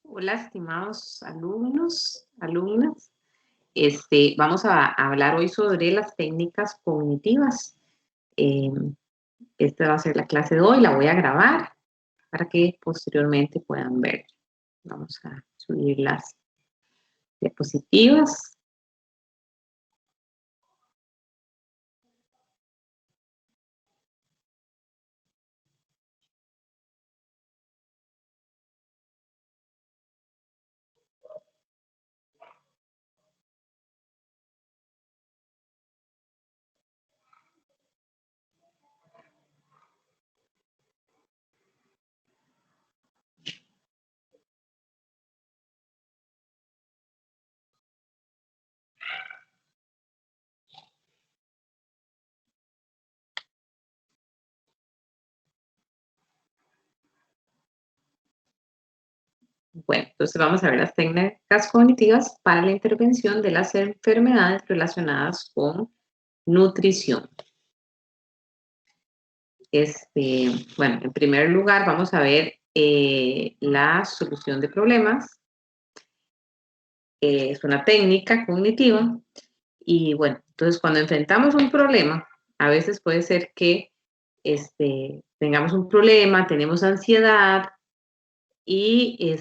Hola, estimados alumnos, alumnas. Vamos a hablar hoy sobre las técnicas cognitivas. Eh, Esta va a ser la clase de hoy, la voy a grabar para que posteriormente puedan ver. Vamos a subir las diapositivas. Bueno, entonces vamos a ver las técnicas cognitivas para la intervención de las enfermedades relacionadas con nutrición. Bueno, en primer lugar vamos a ver la solución de problemas. Es una técnica cognitiva y bueno, entonces cuando enfrentamos un problema, a veces puede ser que tengamos un problema, tenemos ansiedad y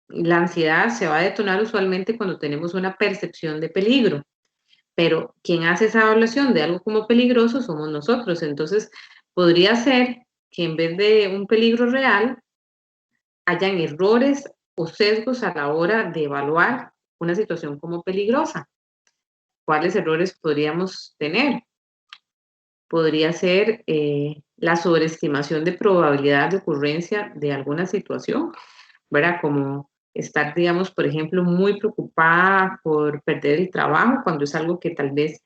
la ansiedad se va a detonar usualmente cuando tenemos una percepción de peligro, pero quien hace esa evaluación de algo como peligroso somos nosotros. Entonces podría ser que en vez de un peligro real, hayan errores o sesgos a la hora de evaluar una situación como peligrosa. ¿Cuáles errores podríamos tener? Podría ser la sobreestimación de probabilidad de ocurrencia de alguna situación, ¿verdad? Como estar, digamos, por ejemplo, muy preocupada por perder el trabajo cuando es algo que tal vez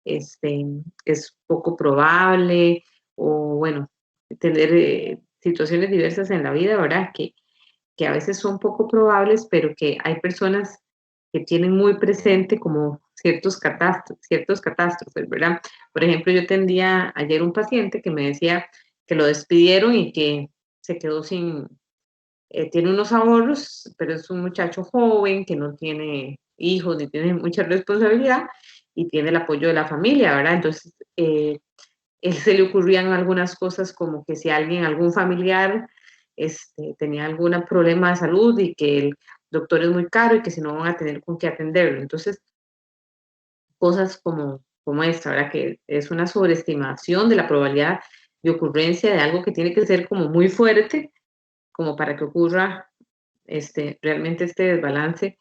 este, es poco probable, o bueno, tener situaciones diversas en la vida, ¿verdad? Que a veces son poco probables, pero que hay personas que tienen muy presente como ciertos catástrofes, ¿verdad? Por ejemplo, yo atendía ayer un paciente que me decía que lo despidieron y que se quedó sin, tiene unos ahorros, pero es un muchacho joven que no tiene hijos ni tiene mucha responsabilidad y tiene el apoyo de la familia, ¿verdad? Entonces, él se le ocurrían algunas cosas como que si alguien, algún familiar, tenía algún problema de salud y que el doctor es muy caro y que si no van a tener con qué atenderlo. Entonces, cosas como esta, ¿verdad? Que es una sobreestimación de la probabilidad de ocurrencia de algo que tiene que ser como muy fuerte, como para que ocurra realmente este desbalance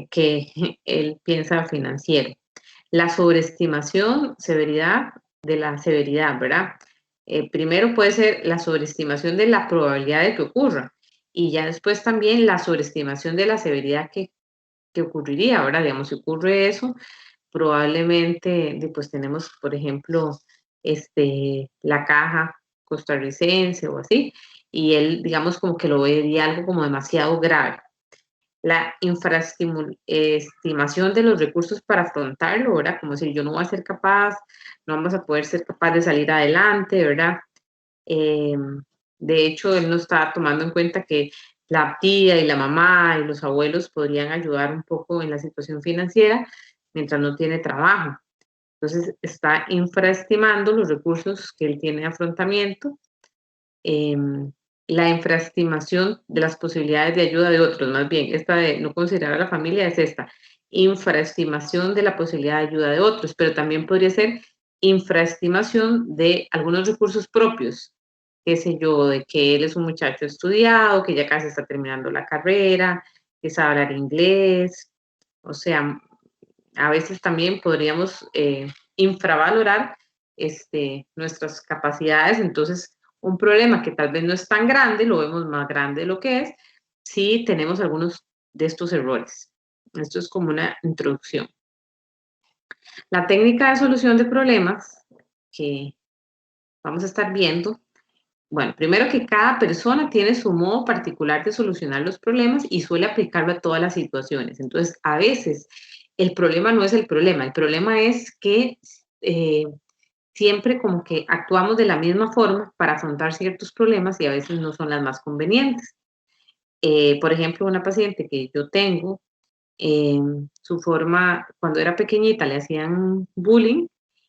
que él piensa financiero. La sobreestimación, severidad de la severidad, ¿verdad? Primero puede ser la sobreestimación de la probabilidad de que ocurra y ya después también la sobreestimación de la severidad que ocurriría, ¿verdad? Digamos, si ocurre eso, probablemente pues tenemos, por ejemplo, la caja costarricense o así, y él, digamos, como que lo vería algo como demasiado grave. La infraestimación de los recursos para afrontarlo, ¿verdad? Como si yo no voy a ser capaz, no vamos a poder ser capaz de salir adelante, ¿verdad? Eh, de hecho, él no está tomando en cuenta que la tía y la mamá y los abuelos podrían ayudar un poco en la situación financiera mientras no tiene trabajo. Entonces, está infraestimando los recursos que él tiene de afrontamiento. La infraestimación de las posibilidades de ayuda de otros, más bien, esta de no considerar a la familia es esta, infraestimación de la posibilidad de ayuda de otros, pero también podría ser infraestimación de algunos recursos propios, qué sé yo, de que él es un muchacho estudiado, que ya casi está terminando la carrera, que sabe hablar inglés, o sea, a veces también podríamos infravalorar nuestras capacidades. Entonces, un problema que tal vez no es tan grande, lo vemos más grande de lo que es, si tenemos algunos de estos errores. Esto es como una introducción. La técnica de solución de problemas que vamos a estar viendo, bueno, primero que cada persona tiene su modo particular de solucionar los problemas y suele aplicarlo a todas las situaciones. Entonces, a veces el problema no es el problema es que siempre como que actuamos de la misma forma para afrontar ciertos problemas y a veces no son las más convenientes. Por ejemplo, una paciente que yo tengo, su forma, cuando era pequeñita le hacían bullying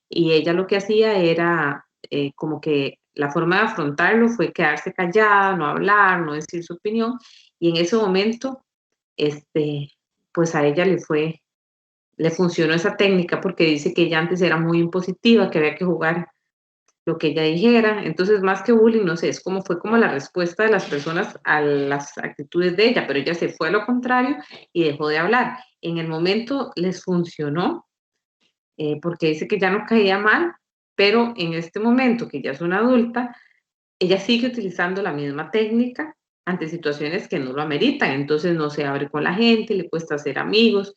y ella lo que hacía era como que la forma de afrontarlo fue quedarse callada, no hablar, no decir su opinión y en ese momento, este, pues a ella le funcionó esa técnica porque dice que ella antes era muy impositiva, que había que jugar lo que ella dijera. Entonces, más que bullying, no sé, fue como la respuesta de las personas a las actitudes de ella, pero ella se fue a lo contrario y dejó de hablar. En el momento les funcionó, porque dice que ya no caía mal, pero en este momento, que ya es una adulta, ella sigue utilizando la misma técnica ante situaciones que no lo ameritan, entonces no se abre con la gente, le cuesta hacer amigos.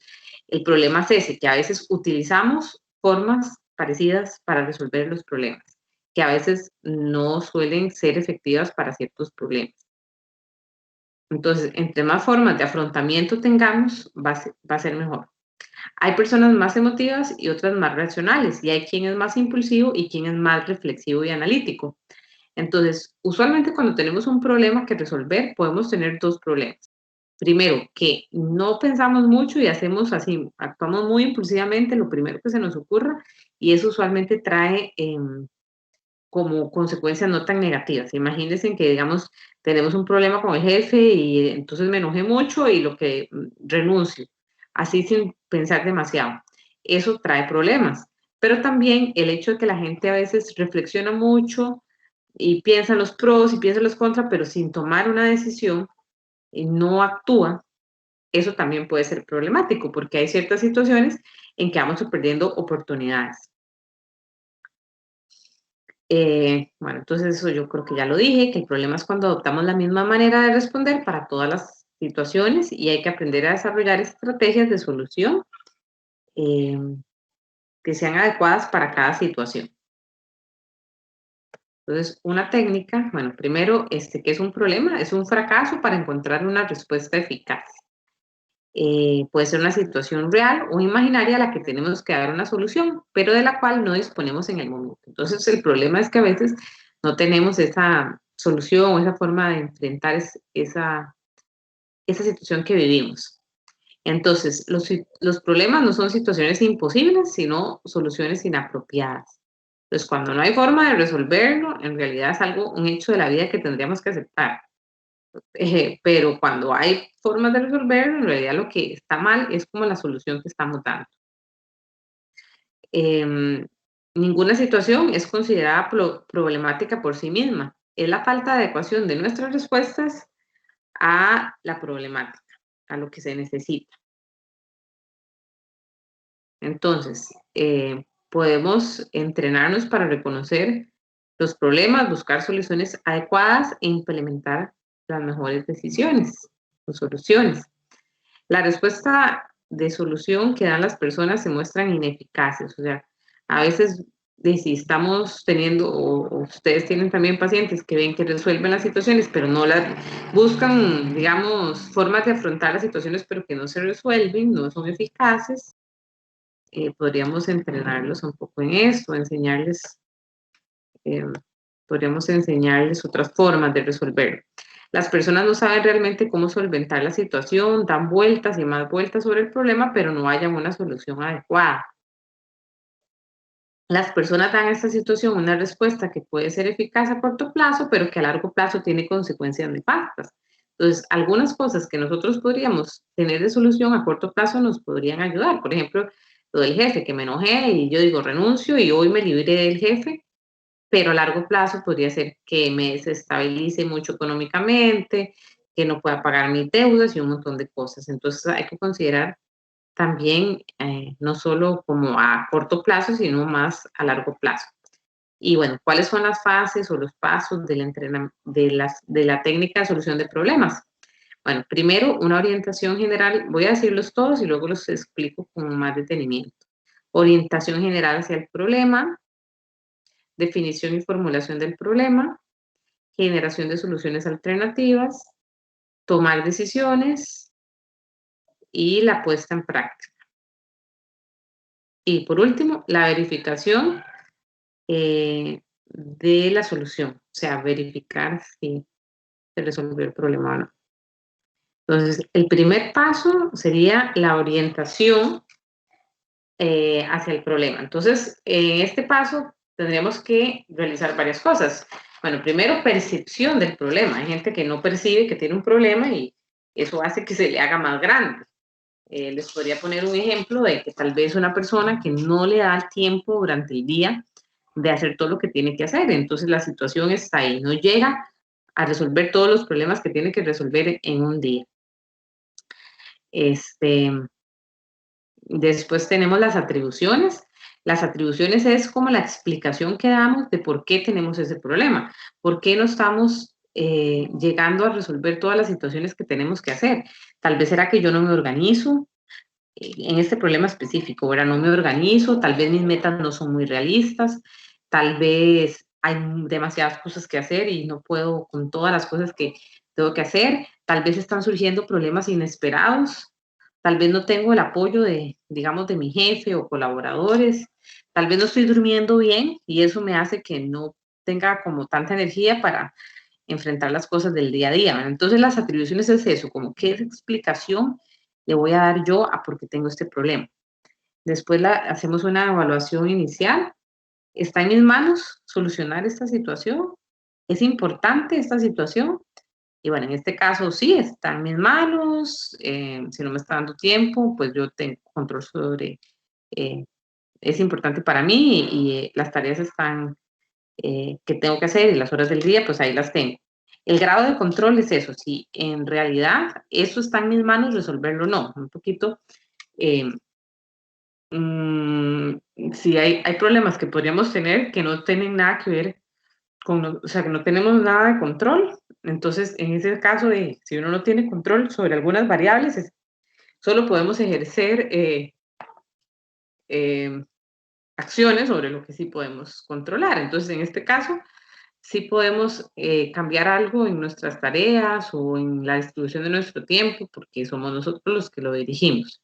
El problema es ese, que a veces utilizamos formas parecidas para resolver los problemas, que a veces no suelen ser efectivas para ciertos problemas. Entonces, entre más formas de afrontamiento tengamos, va a ser mejor. Hay personas más emotivas y otras más racionales, y hay quien es más impulsivo y quien es más reflexivo y analítico. Entonces, usualmente cuando tenemos un problema que resolver, podemos tener dos problemas. Primero, que no pensamos mucho y hacemos así, actuamos muy impulsivamente, lo primero que se nos ocurra, y eso usualmente trae como consecuencias no tan negativas. Imagínense que, digamos, tenemos un problema con el jefe y entonces me enojé mucho y lo que renuncio, así sin pensar demasiado. Eso trae problemas. Pero también el hecho de que la gente a veces reflexiona mucho, y piensa los pros y piensa los contras, pero sin tomar una decisión y no actúa, eso también puede ser problemático, porque hay ciertas situaciones en que vamos perdiendo oportunidades. Bueno, entonces eso yo creo que ya lo dije, que el problema es cuando adoptamos la misma manera de responder para todas las situaciones y hay que aprender a desarrollar estrategias de solución eh, que sean adecuadas para cada situación. Entonces, una técnica, bueno, primero, ¿qué es un problema? Es un fracaso para encontrar una respuesta eficaz. Puede ser una situación real o imaginaria a la que tenemos que dar una solución, pero de la cual no disponemos en el momento. Entonces, el problema es que a veces no tenemos esa solución o esa forma de enfrentar esa situación que vivimos. Entonces, los problemas no son situaciones imposibles, sino soluciones inapropiadas. Entonces, cuando no hay forma de resolverlo, en realidad es un hecho de la vida que tendríamos que aceptar. Pero cuando hay formas de resolverlo, en realidad lo que está mal es como la solución que estamos dando. Em, Ninguna situación es considerada problemática por sí misma. Es la falta de adecuación de nuestras respuestas a la problemática, a lo que se necesita. Entonces, podemos entrenarnos para reconocer los problemas, buscar soluciones adecuadas e implementar las mejores decisiones o soluciones. La respuesta de solución que dan las personas se muestran ineficaces, o sea, a veces si estamos teniendo, o ustedes tienen también pacientes que ven que resuelven las situaciones, pero no las buscan, digamos, formas de afrontar las situaciones, pero que no se resuelven, no son eficaces, podríamos entrenarlos un poco en esto, eh, podríamos enseñarles otras formas de resolver. Las personas no saben realmente cómo solventar la situación, dan vueltas y más vueltas sobre el problema, pero no hayan una solución adecuada. Las personas dan a esta situación una respuesta que puede ser eficaz a corto plazo, pero que a largo plazo tiene consecuencias nefastas. Entonces, algunas cosas que nosotros podríamos tener de solución a corto plazo nos podrían ayudar. Por ejemplo, lo del jefe, que me enojé y yo digo renuncio y hoy me libré del jefe, pero a largo plazo podría ser que me desestabilice mucho económicamente, que no pueda pagar mis deudas y un montón de cosas. Entonces hay que considerar también no solo como a corto plazo, sino más a largo plazo. Y bueno, ¿cuáles son las fases o los pasos del de la técnica de solución de problemas? Bueno, primero una orientación general, voy a decirlos todos y luego los explico con más detenimiento. Orientación general hacia el problema, definición y formulación del problema, generación de soluciones alternativas, tomar decisiones y la puesta en práctica. Y por último, la verificación de la solución, o sea, verificar si se resolvió el problema o no. Entonces, el primer paso sería la orientación hacia el problema. Entonces, en este paso tendríamos que realizar varias cosas. Bueno, primero, percepción del problema. Hay gente que no percibe que tiene un problema y eso hace que se le haga más grande. Les podría poner un ejemplo de que tal vez una persona que no le da el tiempo durante el día de hacer todo lo que tiene que hacer. Entonces la situación está ahí, no llega a resolver todos los problemas que tiene que resolver en un día. Este, Después tenemos las atribuciones. Las atribuciones es como la explicación que damos de por qué tenemos ese problema, por qué no estamos llegando a resolver todas las situaciones que tenemos que hacer. Tal vez será que yo no me organizo en este problema específico, ¿verdad? No me organizo, tal vez mis metas no son muy realistas, tal vez hay demasiadas cosas que hacer y no puedo con todas las cosas que tengo que hacer, tal vez están surgiendo problemas inesperados, tal vez no tengo el apoyo de, digamos, de mi jefe o colaboradores, tal vez no estoy durmiendo bien y eso me hace que no tenga como tanta energía para enfrentar las cosas del día a día. ¿Verdad? Entonces las atribuciones es eso, como qué explicación le voy a dar yo a por qué tengo este problema. Después hacemos una evaluación inicial. ¿Está en mis manos solucionar esta situación? ¿Es importante esta situación? Y bueno, en este caso sí, está en mis manos. Si no me está dando tiempo, pues yo tengo control sobre, eh, es importante para mí y las tareas están que tengo que hacer y las horas del día, pues ahí las tengo. El grado de control es eso, si en realidad eso está en mis manos, resolverlo o no. Un poquito, eh, si hay problemas que podríamos tener que no tienen nada que ver con, o sea, que no tenemos nada de control. Entonces, en ese caso, si uno no tiene control sobre algunas variables, solo podemos ejercer eh, acciones sobre lo que sí podemos controlar. Entonces, en este caso, sí podemos cambiar algo en nuestras tareas o en la distribución de nuestro tiempo, porque somos nosotros los que lo dirigimos.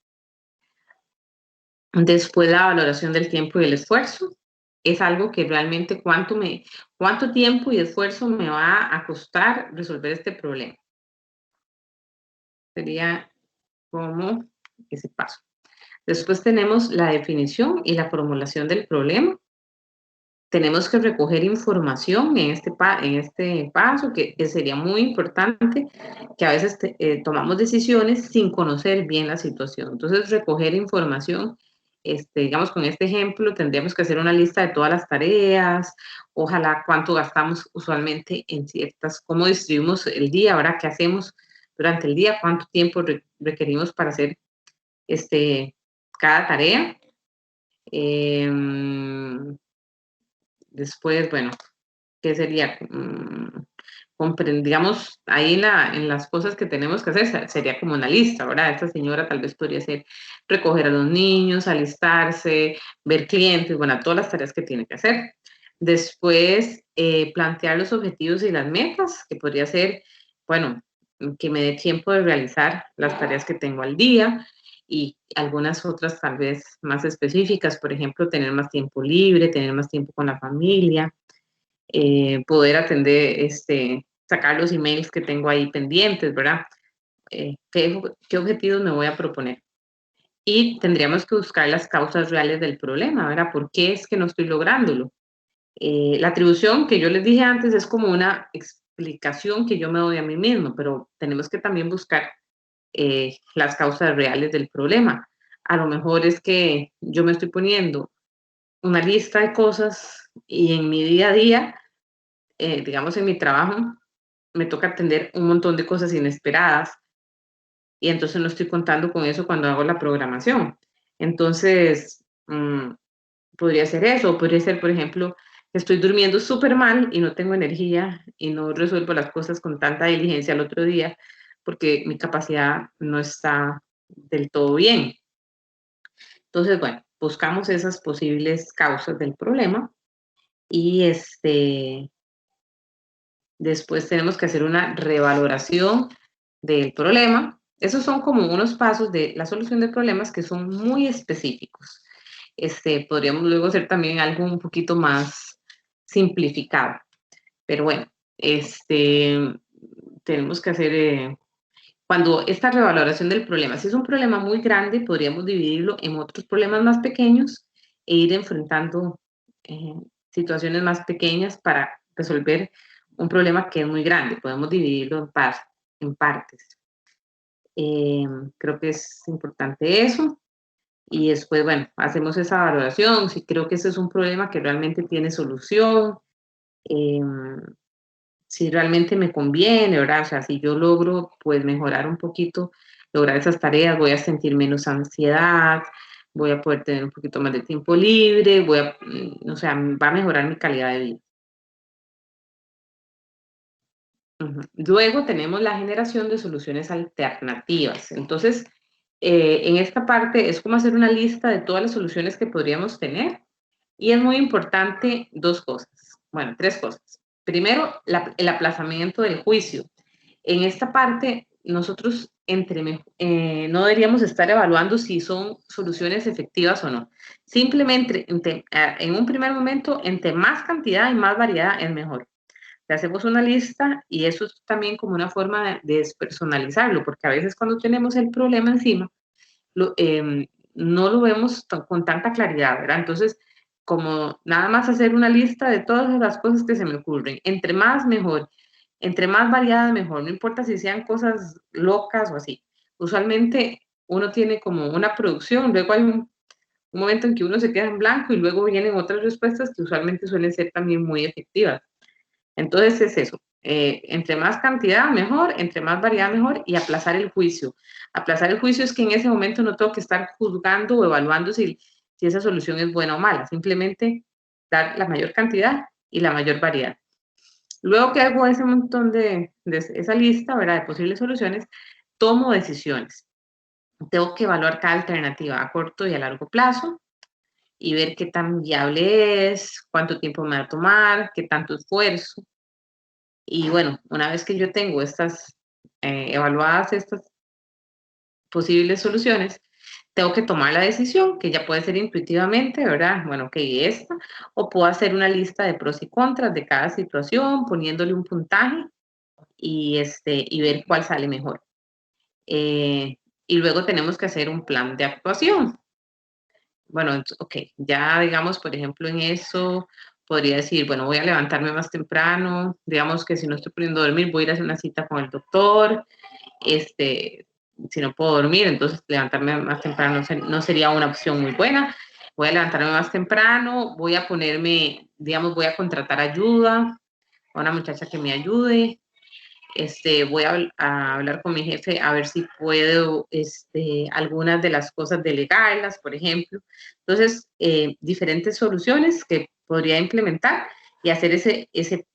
Después, la valoración del tiempo y el esfuerzo. Es algo que realmente cuánto tiempo y esfuerzo me va a costar resolver este problema. Sería como ese paso. Después tenemos la definición y la formulación del problema. Tenemos que recoger información en este paso, que sería muy importante, que a veces tomamos decisiones sin conocer bien la situación. Entonces, recoger información, digamos, con este ejemplo, tendríamos que hacer una lista de todas las tareas, ojalá cuánto gastamos usualmente en ciertas, cómo distribuimos el día, ahora qué hacemos durante el día, cuánto tiempo requerimos para hacer cada tarea. Después, bueno, ¿qué sería? Digamos, ahí en las cosas que tenemos que hacer sería como una lista, ¿verdad? Esta señora tal vez podría ser recoger a los niños, alistarse, ver clientes, bueno, todas las tareas que tiene que hacer. Después, plantear los objetivos y las metas, que podría ser, bueno, que me dé tiempo de realizar las tareas que tengo al día y algunas otras tal vez más específicas, por ejemplo, tener más tiempo libre, tener más tiempo con la familia, poder atender, sacar los emails que tengo ahí pendientes, ¿verdad? ¿Qué objetivos me voy a proponer? Y tendríamos que buscar las causas reales del problema, ¿verdad? ¿Por qué es que no estoy lográndolo? La atribución que yo les dije antes es como una explicación que yo me doy a mí mismo, pero tenemos que también buscar las causas reales del problema. A lo mejor es que yo me estoy poniendo una lista de cosas y en mi día a día, digamos en mi trabajo, me toca atender un montón de cosas inesperadas y entonces no estoy contando con eso cuando hago la programación. Entonces, podría ser eso, podría ser, por ejemplo, estoy durmiendo súper mal y no tengo energía y no resuelvo las cosas con tanta diligencia al otro día porque mi capacidad no está del todo bien. Entonces, bueno, buscamos esas posibles causas del problema y después tenemos que hacer una revaloración del problema. Esos son como unos pasos de la solución de problemas que son muy específicos. Podríamos luego hacer también algo un poquito más simplificado. Pero bueno, tenemos que hacer cuando esta revaloración del problema, si es un problema muy grande, podríamos dividirlo en otros problemas más pequeños e ir enfrentando eh, situaciones más pequeñas para resolver un problema que es muy grande. Podemos dividirlo en partes. Eh, Creo que es importante eso. Y después, bueno, hacemos esa valoración, si creo que ese es un problema que realmente tiene solución, eh, si realmente me conviene, ¿verdad? O sea, si yo logro, pues, mejorar un poquito, lograr esas tareas, voy a sentir menos ansiedad, voy a poder tener un poquito más de tiempo libre, o sea, va a mejorar mi calidad de vida. Ujú. Luego tenemos la generación de soluciones alternativas. Entonces, en esta parte es como hacer una lista de todas las soluciones que podríamos tener y es muy importante dos cosas, bueno, tres cosas. Primero, el aplazamiento del juicio. En esta parte, nosotros no deberíamos estar evaluando si son soluciones efectivas o no. Simplemente, en un primer momento, entre más cantidad y más variedad es mejor. Le hacemos una lista y eso es también como una forma de despersonalizarlo, porque a veces cuando tenemos el problema encima, no lo vemos con tanta claridad, ¿verdad? Entonces, como nada más hacer una lista de todas las cosas que se me ocurren, entre más mejor, entre más variada mejor, no importa si sean cosas locas o así. Usualmente uno tiene como una producción, luego hay un momento en que uno se queda en blanco y luego vienen otras respuestas que usualmente suelen ser también muy efectivas. Entonces es eso, entre más cantidad mejor, entre más variedad mejor y aplazar el juicio. Aplazar el juicio es que en ese momento no tengo que estar juzgando o evaluando si esa solución es buena o mala, simplemente dar la mayor cantidad y la mayor variedad. Luego que hago ese montón de esa lista, ¿verdad?, de posibles soluciones, tomo decisiones. Tengo que evaluar cada alternativa a corto y a largo plazo y ver qué tan viable es, cuánto tiempo me va a tomar, qué tanto esfuerzo. Y bueno, una vez que yo tengo evaluadas estas posibles soluciones, tengo que tomar la decisión, que ya puede ser intuitivamente, ¿verdad? Bueno, ok, esta, o puedo hacer una lista de pros y contras de cada situación, poniéndole un puntaje y ver cuál sale mejor. Y luego tenemos que hacer un plan de actuación. Bueno, ok, ya digamos, por ejemplo, en eso podría decir, bueno, voy a levantarme más temprano, digamos que si no estoy pudiendo dormir, voy a ir a hacer una cita con el doctor, este, si no puedo dormir, entonces levantarme más temprano no sería una opción muy buena. Voy a levantarme más temprano, voy a ponerme, digamos, voy a contratar ayuda, a una muchacha que me ayude, voy a hablar con mi jefe a ver si puedo, algunas de las cosas delegarlas, por ejemplo. Entonces, diferentes soluciones que podría implementar y hacer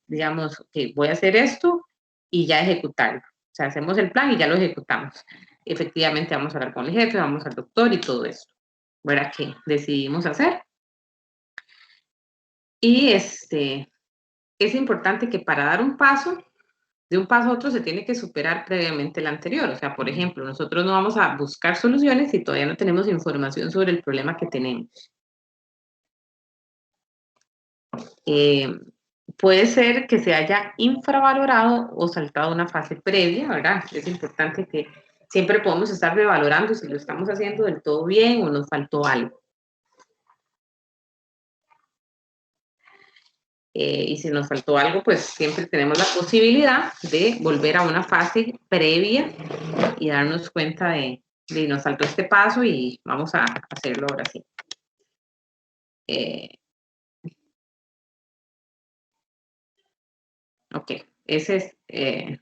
digamos, que voy a hacer esto y ya ejecutarlo. O sea, hacemos el plan y ya lo ejecutamos. Efectivamente, vamos a hablar con el jefe, vamos al doctor y todo eso. ¿Verdad? Que decidimos hacer. Y es importante que para dar un paso, de un paso a otro se tiene que superar previamente el anterior. O sea, por ejemplo, nosotros no vamos a buscar soluciones si todavía no tenemos información sobre el problema que tenemos. Eh, Puede ser que se haya infravalorado o saltado una fase previa, ¿verdad? Es importante que siempre podemos estar revalorando si lo estamos haciendo del todo bien o nos faltó algo. Y si nos faltó algo, pues siempre tenemos la posibilidad de volver a una fase previa y darnos cuenta de nos faltó este paso y vamos a hacerlo ahora sí. Eh, ok, ese es,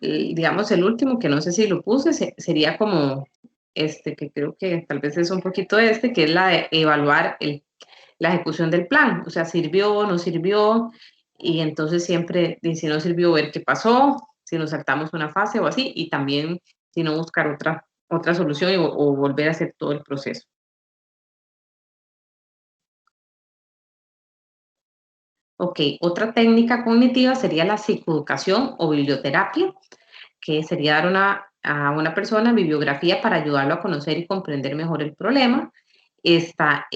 digamos, el último, que no sé si lo puse, sería como que creo que tal vez es un poquito que es la de evaluar la ejecución del plan. O sea, sirvió, o no sirvió, y entonces siempre, si no sirvió, ver qué pasó, si nos saltamos una fase o así, y también si no buscar otra solución o volver a hacer todo el proceso. Ok, otra técnica cognitiva sería la psicoeducación o biblioterapia, que sería dar a una persona bibliografía para ayudarlo a conocer y comprender mejor el problema. Esta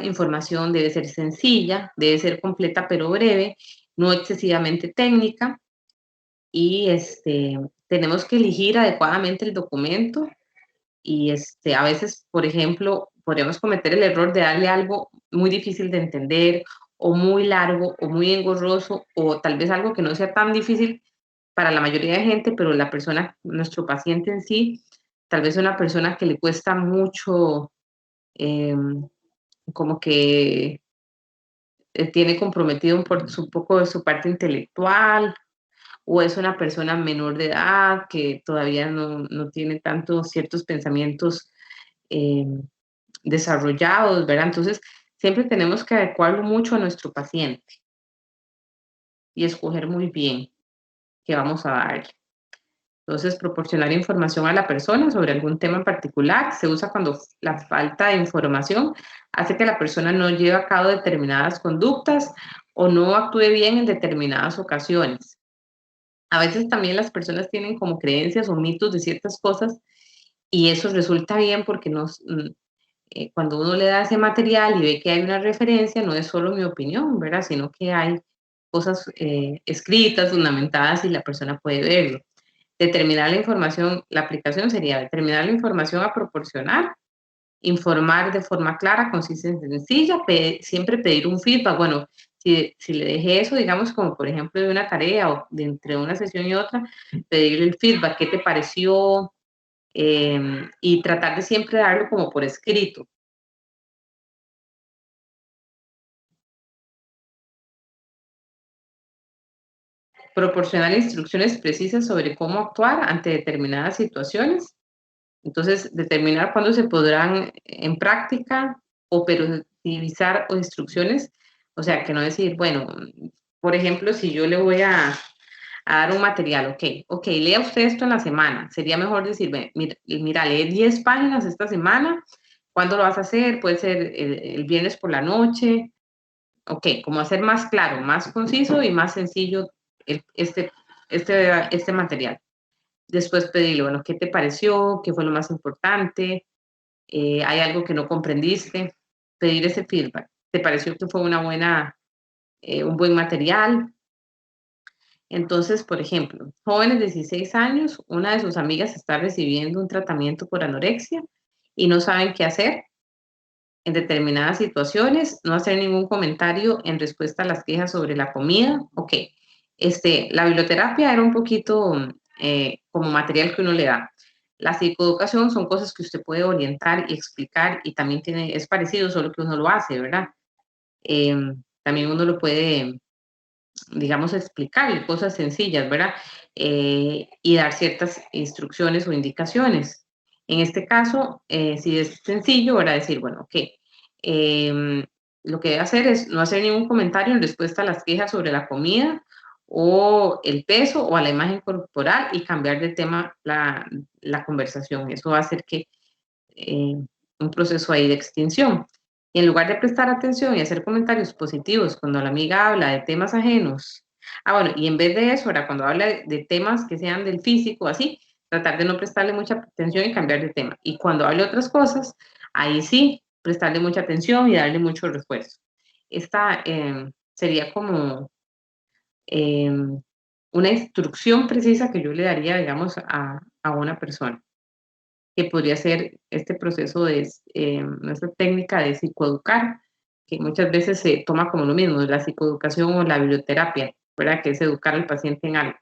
información debe ser sencilla, debe ser completa pero breve, no excesivamente técnica. y tenemos que elegir adecuadamente el documento y a veces, por ejemplo, podríamos cometer el error de darle algo muy difícil de entender o muy largo o muy engorroso o tal vez algo que no sea tan difícil para la mayoría de gente, pero la persona, nuestro paciente en sí, tal vez una persona que le cuesta mucho, como que tiene comprometido un poco de su parte intelectual o es una persona menor de edad que todavía no tiene tantos ciertos pensamientos eh, desarrollados, ¿verdad? Entonces, siempre tenemos que adecuarlo mucho a nuestro paciente y escoger muy bien qué vamos a darle. Entonces, proporcionar información a la persona sobre algún tema en particular se usa cuando la falta de información hace que la persona no lleve a cabo determinadas conductas o no actúe bien en determinadas ocasiones. A veces también las personas tienen como creencias o mitos de ciertas cosas y eso resulta bien porque cuando uno le da ese material y ve que hay una referencia, no es solo mi opinión, ¿verdad? Sino que hay cosas escritas, fundamentadas y la persona puede verlo. Determinar la información, la aplicación sería determinar la información a proporcionar, informar de forma clara, concisa y sencilla, siempre pedir un feedback. Bueno, si le dejé eso, digamos, como por ejemplo de una tarea o de entre una sesión y otra, pedirle el feedback, qué te pareció, y tratar de siempre darlo como por escrito. Proporcionar instrucciones precisas sobre cómo actuar ante determinadas situaciones. Entonces, determinar cuándo se podrán en práctica operativizar o instrucciones, o sea, que no decir, bueno, por ejemplo, si yo le voy a dar un material, ok, lea usted esto en la semana, sería mejor decir, mira, lee 10 páginas esta semana, ¿cuándo lo vas a hacer? Puede ser el viernes por la noche, ok, como hacer más claro, más conciso y más sencillo el- este, este material. Después pedirle, bueno, ¿qué te pareció? ¿Qué fue lo más importante? ¿Hay algo que no comprendiste? Pedir ese feedback. ¿Te pareció que fue un buen material? Entonces, por ejemplo, jóvenes de 16 años, una de sus amigas está recibiendo un tratamiento por anorexia y no saben qué hacer en determinadas situaciones, no hacer ningún comentario en respuesta a las quejas sobre la comida. Ok, la biblioterapia era un poquito como material que uno le da. La psicoeducación son cosas que usted puede orientar y explicar y también es parecido, solo que uno lo hace, ¿verdad? Eh, También uno lo puede, digamos, explicar cosas sencillas, ¿verdad? Y dar ciertas instrucciones o indicaciones. En este caso, si es sencillo, ¿verdad? Decir, bueno, ok, em, lo que debe hacer es no hacer ningún comentario en respuesta a las quejas sobre la comida o el peso o a la imagen corporal y cambiar de tema la conversación. Eso va a hacer que eh, un proceso ahí de extinción. Y en lugar de prestar atención y hacer comentarios positivos cuando la amiga habla de temas ajenos, bueno, y en vez de eso, ahora cuando habla de temas que sean del físico, así, tratar de no prestarle mucha atención y cambiar de tema. Y cuando hable otras cosas, ahí sí, prestarle mucha atención y darle mucho refuerzo. Esta sería como eh, una instrucción precisa que yo le daría, digamos, a una persona que podría ser este proceso de nuestra técnica de psicoeducar, que muchas veces se toma como lo mismo, la psicoeducación o la biblioterapia, ¿verdad? Que es educar al paciente en algo.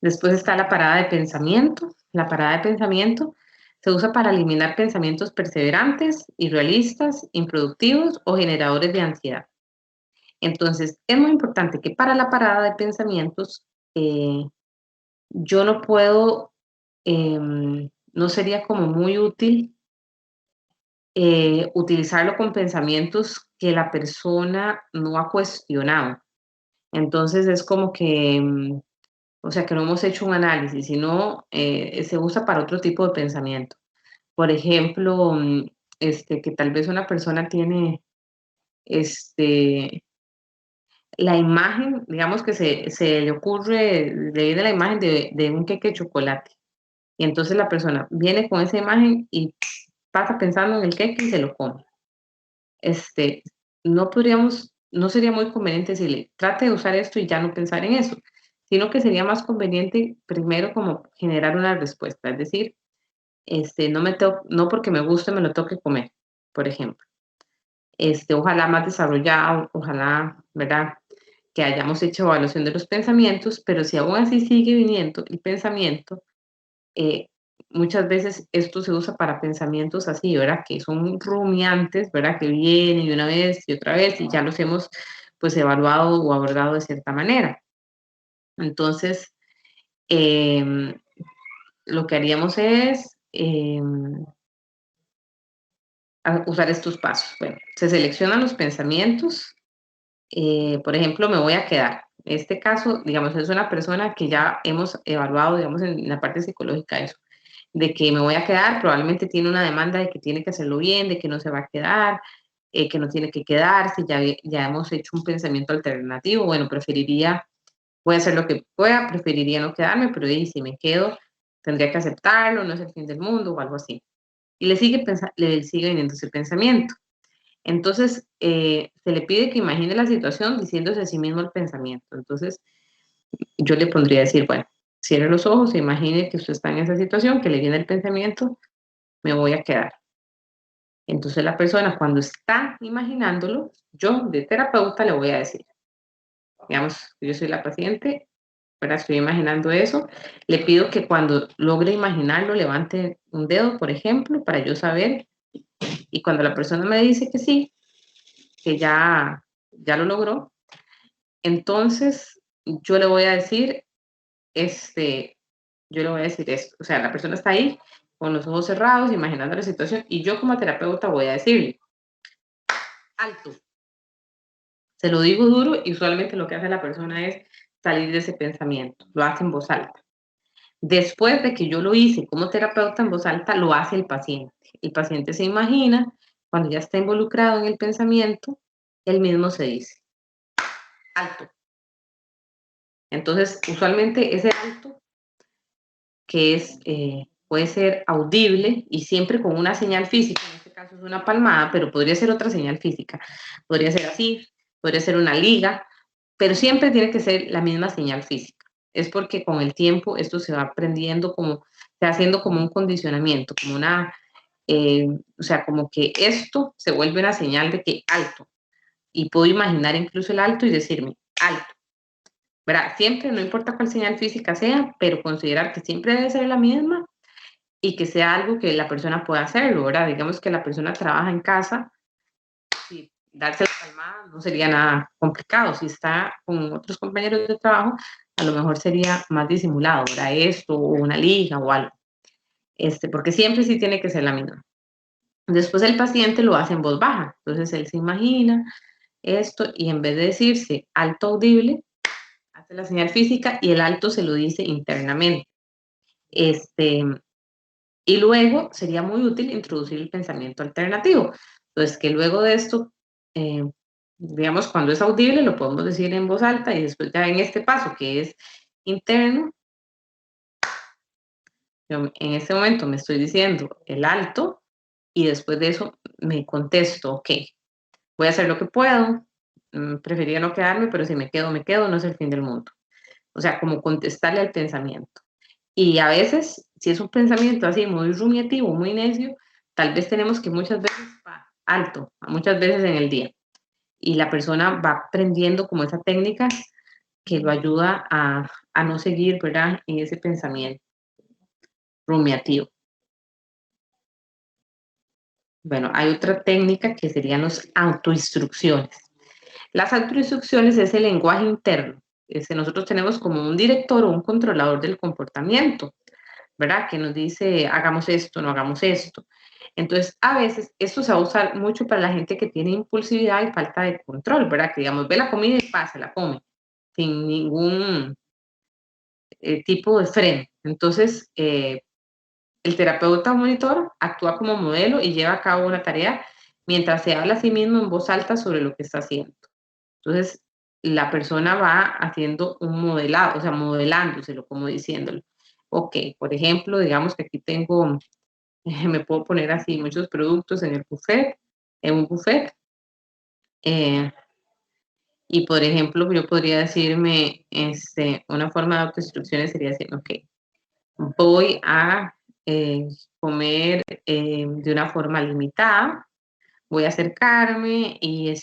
Después está la parada de pensamiento. La parada de pensamiento se usa para eliminar pensamientos perseverantes, irrealistas, improductivos o generadores de ansiedad. Entonces, es muy importante que para la parada de pensamientos yo no puedo, no sería como muy útil utilizarlo con pensamientos que la persona no ha cuestionado. Entonces es como que, o sea, que no hemos hecho un análisis, sino se usa para otro tipo de pensamiento. Por ejemplo, que tal vez una persona tiene este, la imagen, digamos que se le ocurre, le viene la imagen de un queque de chocolate. Y entonces la persona viene con esa imagen y pasa pensando en el queque y se lo come. Este, no podríamos no sería muy conveniente decirle, trate de usar esto y ya no pensar en eso, sino que sería más conveniente primero como generar una respuesta, es decir, no porque me guste me lo tengo que comer, por ejemplo. Ojalá más desarrollado, ojalá, ¿verdad? Que hayamos hecho evaluación de los pensamientos, pero si aún así sigue viniendo el pensamiento, eh, muchas veces esto se usa para pensamientos así, ¿verdad? Que son rumiantes, ¿verdad? Que vienen y una vez y otra vez y ya los hemos pues evaluado o abordado de cierta manera. Entonces, em, lo que haríamos es usar estos pasos. Bueno, se seleccionan los pensamientos. Por ejemplo, me voy a quedar. En este caso, digamos, es una persona que ya hemos evaluado, digamos, en la parte psicológica eso, de que me voy a quedar, probablemente tiene una demanda de que tiene que hacerlo bien, de que no se va a quedar, que no tiene que quedarse, ya hemos hecho un pensamiento alternativo, bueno, voy a hacer lo que pueda, preferiría no quedarme, pero si me quedo, tendría que aceptarlo, no es el fin del mundo o algo así. Y le sigue viniendo ese pensamiento. Entonces, se le pide que imagine la situación diciéndose a sí mismo el pensamiento. Entonces, yo le pondría a decir, bueno, cierre los ojos e imagine que usted está en esa situación, que le viene el pensamiento, me voy a quedar. Entonces, la persona cuando está imaginándolo, yo de terapeuta le voy a decir, digamos, yo soy la paciente, ahora estoy imaginando eso, le pido que cuando logre imaginarlo, levante un dedo, por ejemplo, para yo saber, y cuando la persona me dice que sí, que ya lo logró, entonces yo le voy a decir, este, yo le voy a decir esto, o sea, la persona está ahí con los ojos cerrados, imaginando la situación, y yo como terapeuta voy a decirle, alto, se lo digo duro y usualmente lo que hace la persona es salir de ese pensamiento, lo hace en voz alta. Después de que yo lo hice como terapeuta en voz alta, lo hace el paciente. El paciente se imagina, cuando ya está involucrado en el pensamiento, él mismo se dice, alto. Entonces, usualmente ese alto que puede ser audible y siempre con una señal física, en este caso es una palmada, pero podría ser otra señal física, podría ser así, podría ser una liga, pero siempre tiene que ser la misma señal física. Es porque con el tiempo esto se va aprendiendo como, se va haciendo como un condicionamiento, como o sea, como que esto se vuelve una señal de que alto, y puedo imaginar incluso el alto y decirme alto. ¿Verdad? Siempre, no importa cuál señal física sea, pero considerar que siempre debe ser la misma y que sea algo que la persona pueda hacerlo, ¿verdad? Digamos que la persona trabaja en casa, y darse la palmada no sería nada complicado. Si está con otros compañeros de trabajo, a lo mejor sería más disimulado, ¿verdad? Esto, o una liga o algo. Porque siempre sí tiene que ser la misma. Después el paciente lo hace en voz baja, entonces él se imagina esto y en vez de decirse alto audible, hace la señal física y el alto se lo dice internamente. Este, y luego sería muy útil introducir el pensamiento alternativo. Entonces, que luego de esto, eh, digamos, cuando es audible, lo podemos decir en voz alta y después ya en este paso que es interno, yo en este momento me estoy diciendo el alto y después de eso me contesto, ok, voy a hacer lo que puedo, preferiría no quedarme, pero si me quedo, no es el fin del mundo. O sea, como contestarle al pensamiento. Y a veces, si es un pensamiento así muy rumiativo, muy necio, tal vez tenemos que muchas veces alto, muchas veces en el día. Y la persona va aprendiendo como esa técnica que lo ayuda a no seguir, ¿verdad? En ese pensamiento rumiativo. Bueno, hay otra técnica que serían las autoinstrucciones. Las autoinstrucciones es el lenguaje interno. Nosotros tenemos como un director o un controlador del comportamiento, ¿verdad? Que nos dice, hagamos esto, no hagamos esto. Entonces, a veces esto se va a usar mucho para la gente que tiene impulsividad y falta de control, ¿verdad? Que digamos, ve la comida y pasa, la come, sin ningún tipo de freno. Entonces, el terapeuta o monitor actúa como modelo y lleva a cabo una tarea mientras se habla a sí mismo en voz alta sobre lo que está haciendo. Entonces, la persona va haciendo un modelado, o sea, modelándoselo, como diciéndolo. Ok, por ejemplo, digamos que aquí tengo, me puedo poner así muchos productos en el buffet, en un buffet. Y, por ejemplo, yo podría decirme, una forma de autoinstrucciones sería decir, ok, voy a comer de una forma limitada, voy a acercarme y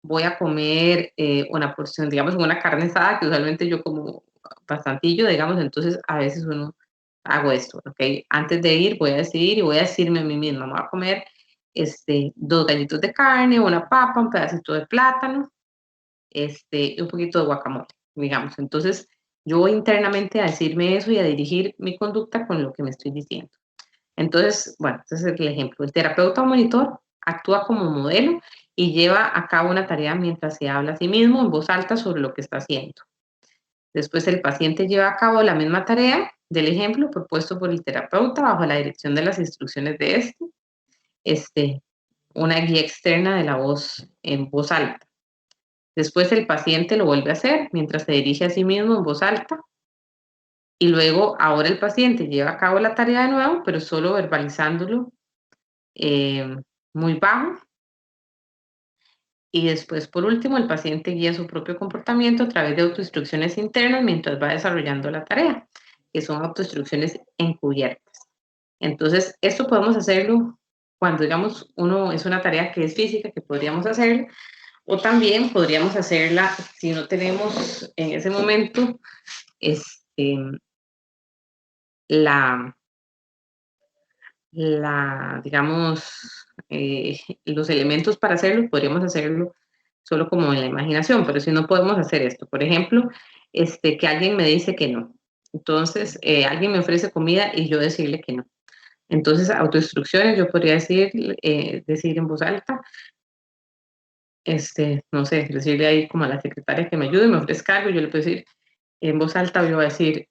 voy a comer una porción, digamos, una carne asada, que usualmente yo como bastantillo, digamos, entonces a veces uno hago esto, ¿ok? Antes de ir voy a decidir y voy a decirme a mí misma, me voy a comer 2 gallitos de carne, una papa, un pedacito de plátano, y un poquito de guacamole, digamos. Entonces, yo voy internamente a decirme eso y a dirigir mi conducta con lo que me estoy diciendo. Entonces, bueno, ese es el ejemplo. El terapeuta o monitor actúa como modelo y lleva a cabo una tarea mientras se habla a sí mismo en voz alta sobre lo que está haciendo. Después el paciente lleva a cabo la misma tarea del ejemplo propuesto por el terapeuta bajo la dirección de las instrucciones de este, una guía externa de la voz en voz alta. Después el paciente lo vuelve a hacer mientras se dirige a sí mismo en voz alta y luego ahora el paciente lleva a cabo la tarea de nuevo, pero solo verbalizándolo eh, muy bajo. Y después, por último, el paciente guía su propio comportamiento a través de autoinstrucciones internas mientras va desarrollando la tarea, que son autoinstrucciones encubiertas. Entonces, esto podemos hacerlo cuando, digamos, uno es una tarea que es física, que podríamos hacer, o también podríamos hacerla si no tenemos en ese momento este, la, digamos, los elementos para hacerlo, podríamos hacerlo solo como en la imaginación, pero si no podemos hacer esto, por ejemplo, que alguien me dice que no. Entonces, alguien me ofrece comida y yo decirle que no. Entonces, autoinstrucciones, yo podría decir en voz alta, no sé, decirle ahí como a la secretaria que me ayude, me ofrezca algo, yo le puedo decir en voz alta, yo voy a decir,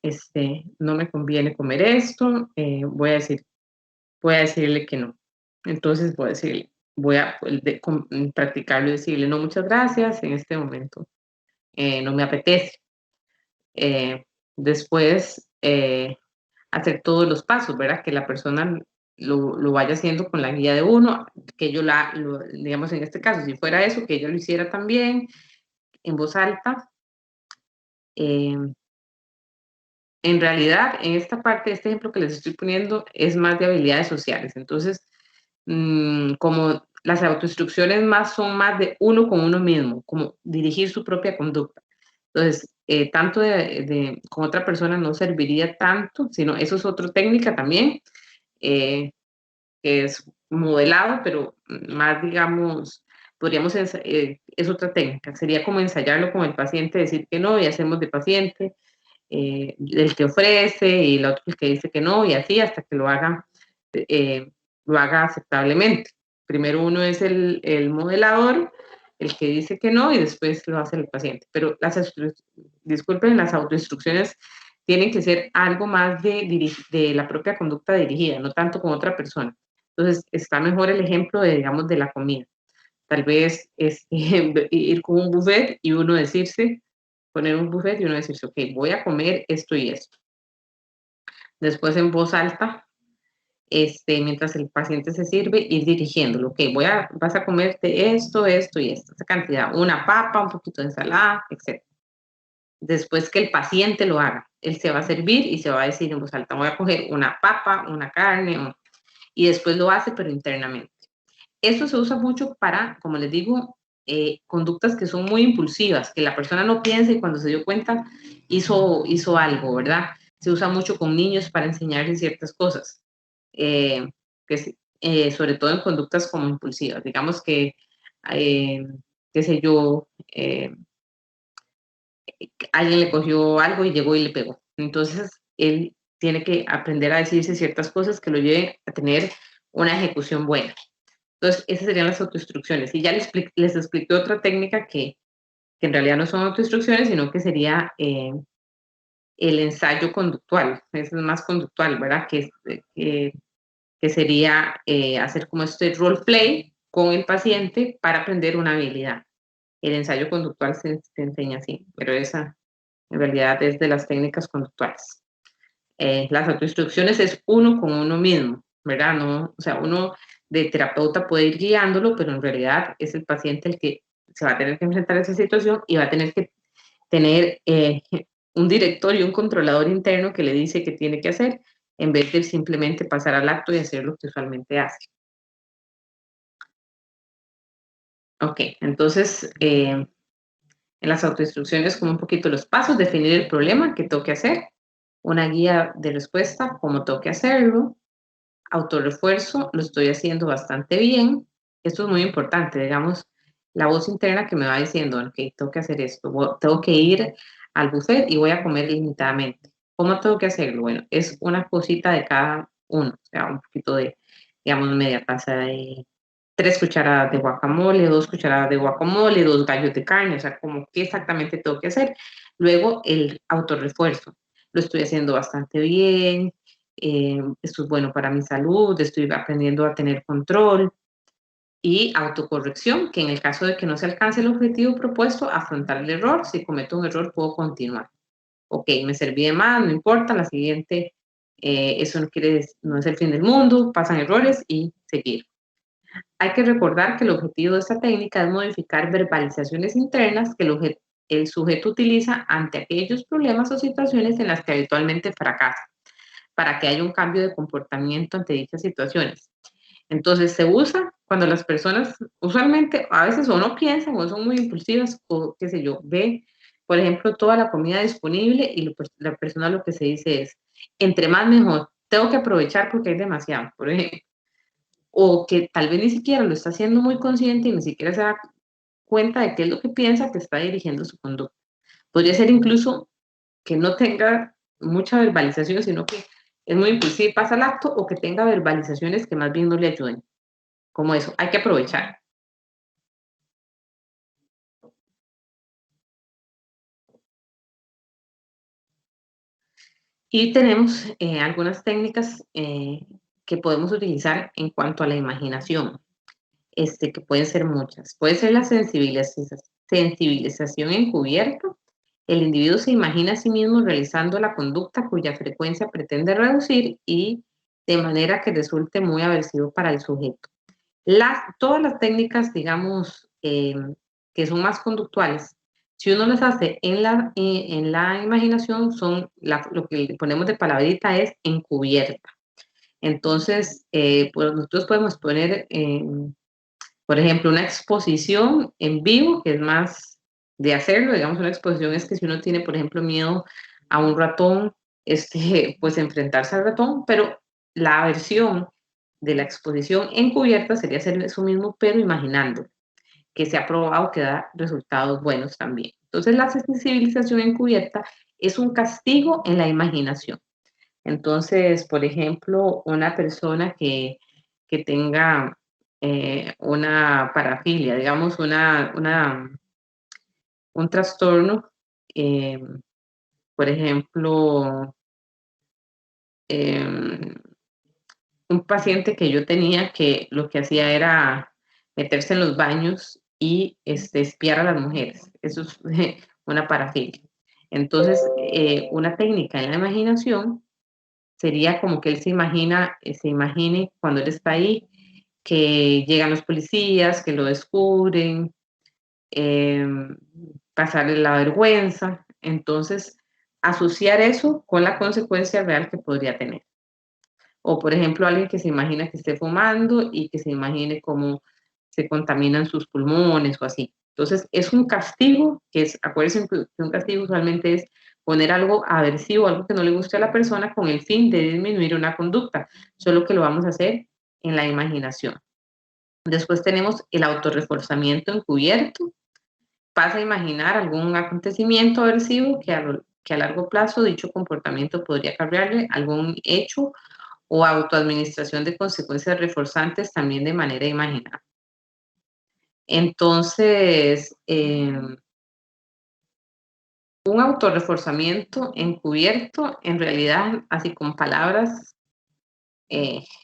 no me conviene comer esto, voy a decirle que no. Entonces voy a decirle, voy a practicarlo y decirle, no, muchas gracias, en este momento no me apetece. Eh, Después, hacer todos los pasos, ¿verdad? Que la persona lo vaya haciendo con la guía de uno, que yo digamos en este caso, si fuera eso, que ella lo hiciera también en voz alta. Eh, en realidad, en esta parte, este ejemplo que les estoy poniendo es más de habilidades sociales. Entonces, como las autoinstrucciones son más de uno con uno mismo, como dirigir su propia conducta. Entonces, tanto con otra persona no serviría tanto, sino eso es otra técnica también, que es modelado, pero más, digamos, es otra técnica, sería como ensayarlo con el paciente, decir que no, y hacemos de paciente, el que ofrece y el otro que dice que no, y así hasta que eh, lo haga aceptablemente. Primero uno es el modelador, el que dice que no, y después lo hace el paciente. Pero disculpen, las autoinstrucciones tienen que ser algo más de la propia conducta dirigida, no tanto con otra persona. Entonces, está mejor el ejemplo digamos, de la comida. Tal vez ir con un buffet y uno poner un buffet y uno decirse, ok, voy a comer esto y esto. Después en voz alta, mientras el paciente se sirve, ir dirigiéndolo, ok, vas a comerte esto, esto y esto, esa cantidad, una papa, un poquito de ensalada, etc. Después que el paciente lo haga, él se va a servir y se va a decir en voz alta, voy a coger una papa, una carne, y después lo hace, pero internamente. Eso se usa mucho para, como les digo, conductas que son muy impulsivas, que la persona no piensa y cuando se dio cuenta hizo algo, ¿verdad? Se usa mucho con niños para enseñarles ciertas cosas, eh, sobre todo en conductas como impulsivas. Digamos que, eh, qué sé yo, alguien le cogió algo y llegó y le pegó. Entonces, él tiene que aprender a decirse ciertas cosas que lo lleven a tener una ejecución buena. Entonces, esas serían las autoinstrucciones. Y ya les expliqué otra técnica que en realidad no son autoinstrucciones, sino que sería el ensayo conductual. Eso es más conductual, ¿verdad? Que sería hacer como este role play con el paciente para aprender una habilidad. El ensayo conductual se enseña así, pero esa en realidad es de las técnicas conductuales. Las autoinstrucciones es uno con uno mismo, ¿verdad? No, o sea, uno de terapeuta puede ir guiándolo, pero en realidad es el paciente el que se va a tener que enfrentar a esa situación y va a tener que tener un director y un controlador interno que le dice qué tiene que hacer, en vez de simplemente pasar al acto y hacer lo que usualmente hace. Ok, entonces en las autoinstrucciones como un poquito los pasos, definir el problema que tengo que hacer, una guía de respuesta, cómo tengo que hacerlo, autorrefuerzo, lo estoy haciendo bastante bien. Esto es muy importante, digamos, la voz interna que me va diciendo, ok, tengo que hacer esto, tengo que ir al buffet y voy a comer limitadamente. ¿Cómo tengo que hacerlo? Bueno, es una cosita de cada uno, o sea, un poquito de, digamos, media taza de 3 cucharadas de guacamole, 2 cucharadas de guacamole, 2 gallos de carne, o sea, como qué exactamente tengo que hacer. Luego el autorrefuerzo, lo estoy haciendo bastante bien, esto es bueno para mi salud, estoy aprendiendo a tener control y autocorrección, que en el caso de que no se alcance el objetivo propuesto, afrontar el error, si cometo un error puedo continuar. Ok, me serví de más, no importa, la siguiente, eso no quiere, no es el fin del mundo, pasan errores y seguir. Hay que recordar que el objetivo de esta técnica es modificar verbalizaciones internas que el sujeto utiliza ante aquellos problemas o situaciones en las que habitualmente fracasa, para que haya un cambio de comportamiento ante dichas situaciones. Entonces se usa cuando las personas usualmente a veces o no piensan o son muy impulsivas o qué sé yo, ve, por ejemplo, toda la comida disponible y la persona lo que se dice es, entre más mejor, tengo que aprovechar porque hay demasiado, por ejemplo. O que tal vez ni siquiera lo está haciendo muy consciente y ni siquiera se da cuenta de qué es lo que piensa que está dirigiendo su conducta. Podría ser incluso que no tenga mucha verbalización, sino que es muy impulsivo y pasa al acto, o que tenga verbalizaciones que más bien no le ayuden. Como eso, hay que aprovechar. Y tenemos algunas técnicas que podemos utilizar en cuanto a la imaginación, que pueden ser muchas. Puede ser la sensibilización encubierta. El individuo se imagina a sí mismo realizando la conducta cuya frecuencia pretende reducir y de manera que resulte muy aversivo para el sujeto. Todas las técnicas, digamos, que son más conductuales, si uno las hace en la imaginación, lo que le ponemos de palabrita es encubierta. Entonces, pues nosotros podemos poner, por ejemplo, una exposición en vivo, que es más de hacerlo. Digamos, una exposición es que si uno tiene, por ejemplo, miedo a un ratón, pues enfrentarse al ratón, pero la versión de la exposición encubierta sería hacer eso mismo, pero imaginando, que se ha probado que da resultados buenos también. Entonces, la sensibilización encubierta es un castigo en la imaginación. Entonces, por ejemplo, una persona que tenga una parafilia, digamos, un trastorno, eh, por ejemplo, eh, un paciente que yo tenía que lo que hacía era meterse en los baños y espiar a las mujeres. Eso es una parafilia. Entonces, una técnica en la imaginación sería como que él se imagine cuando él está ahí, que llegan los policías, que lo descubren, eh, pasarle la vergüenza. Entonces, asociar eso con la consecuencia real que podría tener. O, por ejemplo, alguien que se imagina que esté fumando y que se imagine cómo se contaminan sus pulmones o así. Entonces, es un castigo, acuérdense que un castigo usualmente es poner algo aversivo, algo que no le guste a la persona con el fin de disminuir una conducta, solo que lo vamos a hacer en la imaginación. Después tenemos el autorreforzamiento encubierto. Pasa a imaginar algún acontecimiento aversivo que a largo plazo dicho comportamiento podría acarrearle algún hecho o autoadministración de consecuencias reforzantes también de manera imaginada. Entonces, un autorreforzamiento encubierto, en realidad, así con palabras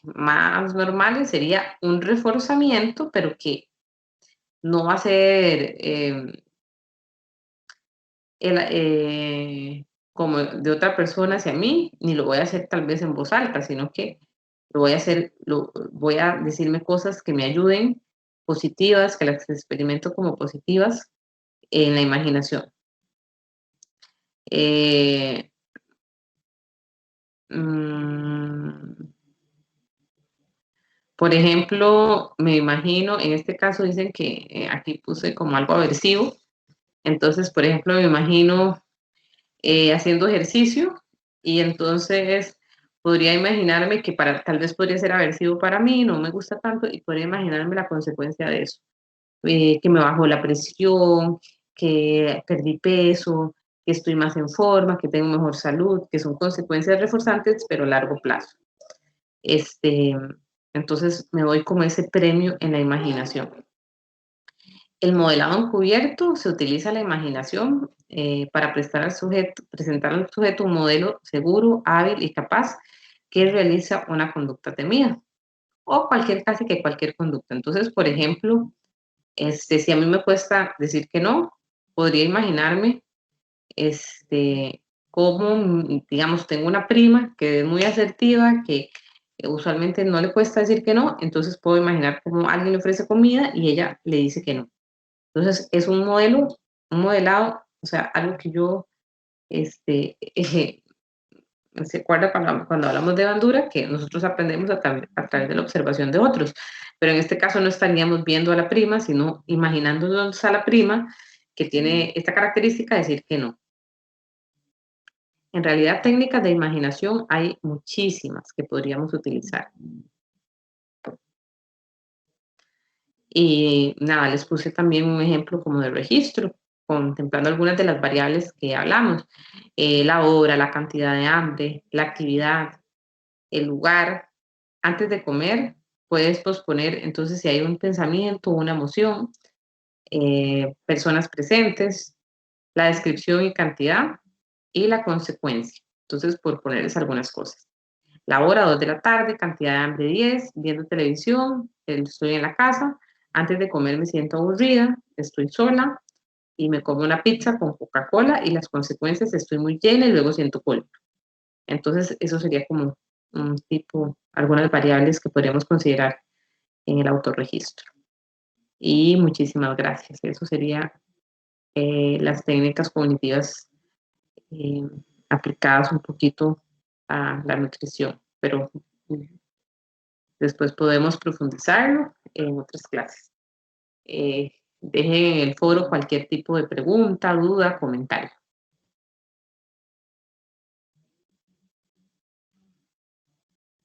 más normales, sería un reforzamiento, pero que no va a ser como de otra persona hacia mí, ni lo voy a hacer tal vez en voz alta, sino que voy a decirme cosas que me ayuden positivas, que las experimento como positivas en la imaginación. Eh, mm, por ejemplo, me imagino, en este caso dicen que aquí puse como algo aversivo, entonces, por ejemplo, me imagino haciendo ejercicio y entonces podría imaginarme que tal vez podría ser aversivo para mí, no me gusta tanto y podría imaginarme la consecuencia de eso, que me bajó la presión, que perdí peso, que estoy más en forma, que tengo mejor salud, que son consecuencias reforzantes pero a largo plazo. Este, entonces me doy como ese premio en la imaginación. El modelado encubierto se utiliza la imaginación para presentar al sujeto un modelo seguro, hábil y capaz que realiza una conducta temida o casi que cualquier conducta. Entonces, por ejemplo, si a mí me cuesta decir que no, podría imaginarme cómo, digamos, tengo una prima que es muy asertiva, que usualmente no le cuesta decir que no, entonces puedo imaginar cómo alguien le ofrece comida y ella le dice que no. Entonces, es un modelo, un modelado, o sea, algo que yo, se acuerda cuando hablamos de bandura, que nosotros aprendemos a través de la observación de otros, pero en este caso no estaríamos viendo a la prima, sino imaginándonos a la prima que tiene esta característica de decir que no. En realidad, técnicas de imaginación hay muchísimas que podríamos utilizar. Y nada, les puse también un ejemplo como de registro, contemplando algunas de las variables que hablamos, la hora, la cantidad de hambre, la actividad, el lugar. Antes de comer, puedes posponer, entonces, si hay un pensamiento, una emoción, personas presentes, la descripción y cantidad y la consecuencia. Entonces, por ponerles algunas cosas. La hora, 2 de la tarde, cantidad de hambre 10, viendo televisión, estoy en la casa, antes de comer me siento aburrida, estoy sola y me como una pizza con Coca-Cola y las consecuencias, estoy muy llena y luego siento culpa. Entonces, eso sería como un tipo, algunas variables que podríamos considerar en el autorregistro. Y muchísimas gracias. Eso sería las técnicas cognitivas eh, aplicadas un poquito a la nutrición, pero después podemos profundizarlo en otras clases. Dejen en el foro cualquier tipo de pregunta, duda, comentario.